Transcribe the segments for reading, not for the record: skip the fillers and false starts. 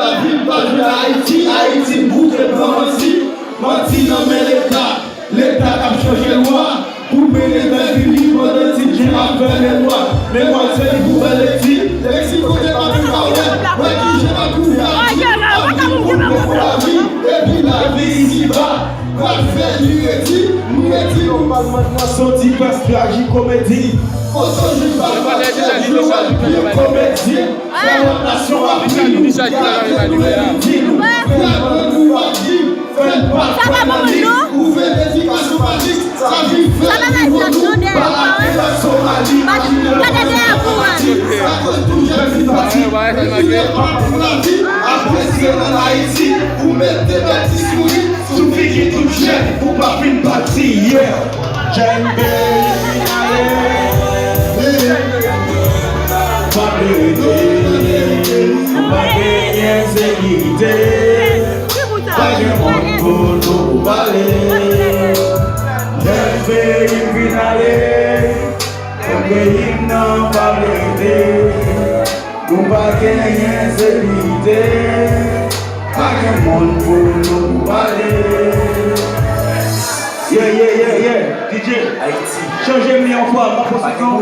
la ville pas de Haïti, Haïti bouge et prend aussi. Menti dans l'État a changé loi. Pour mener dans le livre de Tidjé avec les lois. Mais moi c'est le gouvernement Lexi côté ma vie ouais qui j'ai ma couille et puis la vie ici bas. Quoi faire nous est-il normalement sorti parce que j'y comédie. Au son je parle comédie. La nation a pris ça va manger. Ouvrez l'éducation basique, ça vit faire du retour, balader la Somalie, après dans Haïti, vous mettez des petits sourires, suffit qu'il touche, pour pas une partie hier. Djembe, pas de sécurité, pas de monde pour nous parler. Djembe, il vient aller, le pays n'a pas blindé. Nous pas gagner sécurité, pas de monde pour nous parler. Yeah, DJ, Haïti. Changez-moi en fois, ma position.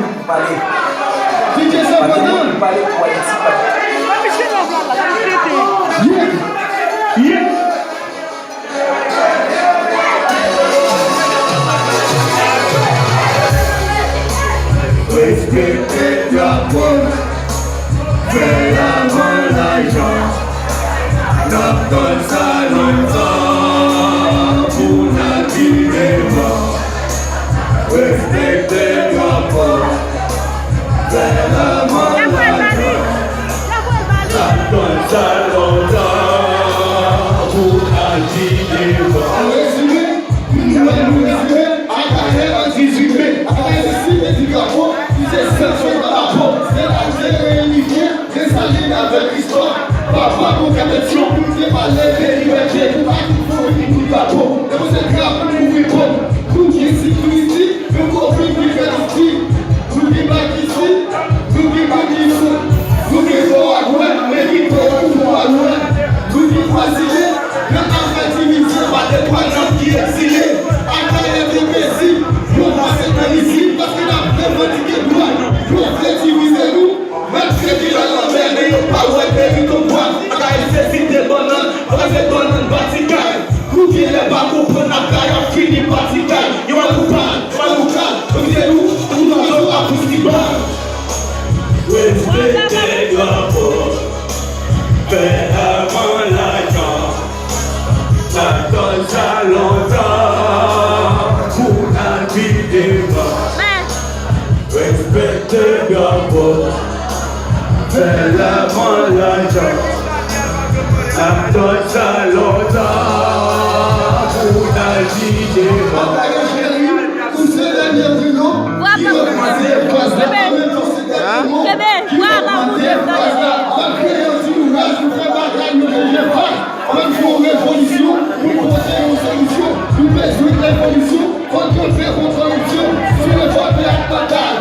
DJ, c'est pas bon. Parler pour Haïti. Yeah. Respectez la bonne, fais avant l'argent, dans ça longtemps, pour naviguer mort. Respectez la bonne, fais avant l'argent, dans ça longtemps, pour naviguer mort. Avec l'histoire, papa pour question, c'est pas les libertés, pour pas qu'il faut une coupe à peau, et vous êtes là pour mourir pauvre, vous qui êtes sécurité, vous comprenez qui fait ici, vous qui back ici, vous qui back ici, vous qui faut à loin, mais qui faut à loin, vous qui facilez, le activité, pas des poignards qui exilés, à carrière des imbéciles, vous passez dans ici, parce que la revendiqué droit, vous flexibilisez-nous, même si vous avez pas ouais baby comme moi, car c'est des bananes, c'est bananes Vatican. Vous qui n'êtes pas comprendre la caille, fini Vatican. You want to pan, vous êtes où? Vous n'en avez pas plus qui bat. Respectez la porte, fais avant l'argent, ça donne ça longtemps, pour la vie des morts. Respectez la porte. Fais l'avant l'argent, attends ça longtemps, pour la vie des morts. Tous ces derniers brunos, qui ont commencé à faire ça, on fait une révolution, nous porter une solution, nous besoin de révolution, contre faire une solution, sur le vote de la bataille.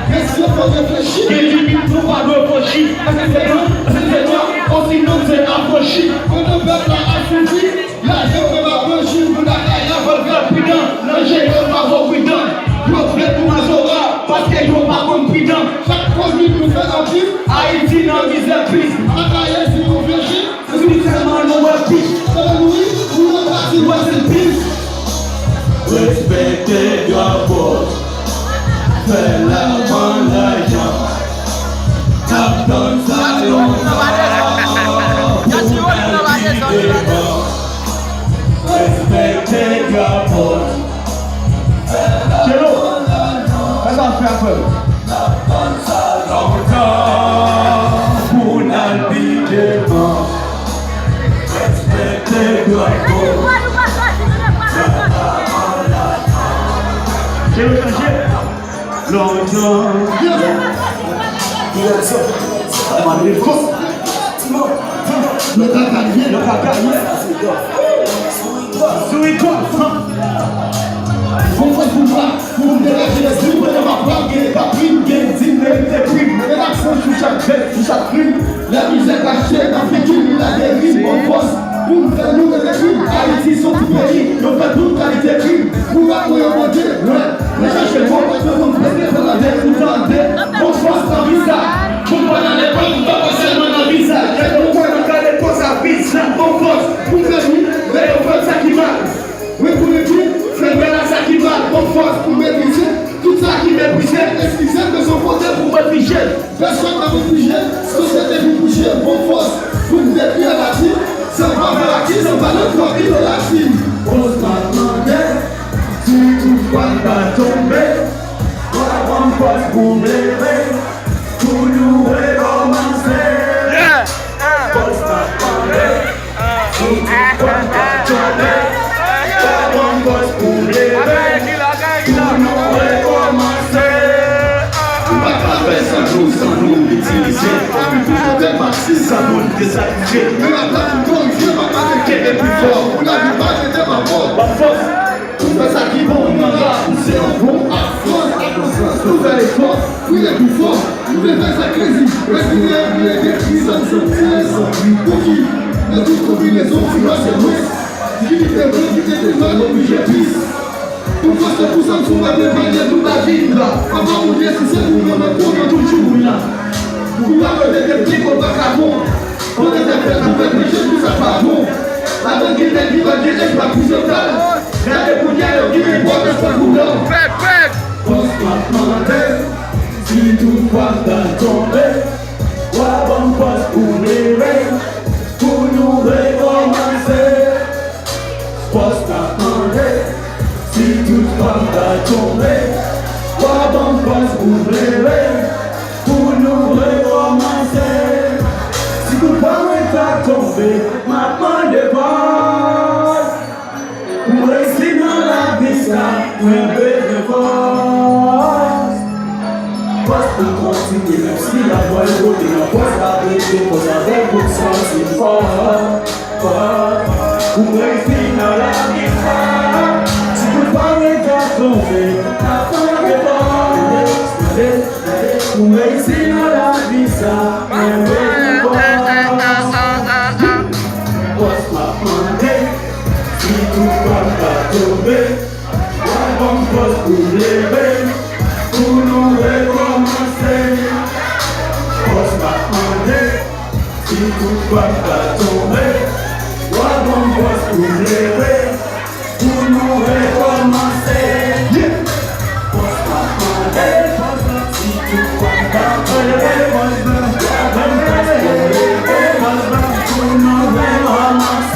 Merci pour réfléchir. Et du coup, nous pas réfléchir. Parce que c'est toi, aussi nous c'est approché. Quand le peuple a affaibli, la jeune va approcher, vous n'avez rien à prudent. Le géant va avoir prudent. Vous faites pour Mazora, parce qu'ils n'ont pas compris. Chaque produit nous fait un pif. Haïti n'a misère plus. En carrière, si vous réfléchissez, c'est seulement nos webpiches. Louis, vous n'avez pas si vous êtes pif. Respectez la porte. Fais l'avant l'argent, tape dans sa longtemps, respectez la porte. Chélo, fais un peu. Tape dans sa longtemps, pour la vie des morts. Respectez la porte. Chélo, longtemps. Le caca, Souris-toi. Vous chaque fête, sous chaque crime. La misère cachée dans le il a des rimes en force. Pour nous faire nous des crimes, Haïti sont tout pays, nous fait toute qualité crime. Pour accueillir mon Dieu, ouais, mais cherchez le monde, tout le monde peut dans la tête, tout en tête. On force dans visa, pour moi dans les banques, pas seulement dans visa. J'ai ton point dans les causes à visa, on force, pour faire nous, mais on fait ça qui va. Oui, pour les filles, frère, là ça qui va, on force pour maîtriser. Tout ça qui méprisait, excusez que son côté pour me figer. Personne n'a me figé, société vous bouger, bon force, pour me détruire la team. Ça va vers la qui, ça va le corps, il la team. Pose ma demande, si tout va tomber, on force pour me lever, pour nous recommencer. Pose ma demande, si tout va tomber, on force pour me lever. Sans nous utiliser, des marxistes, sans nous désactiver. Mais la place du corrigé, ma marque est plus fort. Pour la vivage était ma mort. Ma force, tout fait ça qui vont, on en a poussé en fond. À France, à conscience, nouvelle école. Oui, les plus forts, nous les faisons la crise. Respirer, les décrits, ça nous sommes pour qui les toutes combinaisons, tu vas chez nous. Qui était bon, qui était mal, obligé pisse. Pourquoi c'est pour ça que tu vas dépanner toute la vie là? Avant vous dire si c'est pour nous, mais pour nous toujours là. Vous avez des petits comme vagabonds. On est des frères qui veulent prêcher tout ça pas bon. La bonne qui est qui va dire que pas plus total. Regardez pour dire qui est bon, mais c'est pour nous. Pose-moi demander si tout va tomber. Quoi bon poste pour lever, pour nous recommencer. Pose-moi demander si tout va tomber. Quoi bon poste pour lever, pour nous recommencer. Si tout va tomber, maintenant devant. Pour rester dans la vie, ça, un peu de force. Poste pour continuer, même si la voie est haute et la poste a brisé, pour avec pour sens, c'est fort. Pour rester dans la vie, ça. Si tout va tomber, maintenant devant. Pour rester dans la vie, ça, un peu de force. Poste m'a demandé si tout va tomber. On poste pour lever, pour nous recommencer. Poste m'a demandé si tout va tomber. On poste pour lever, pour nous recommencer. Poste m'a demandé si tout va tomber. Pour nous recommencer.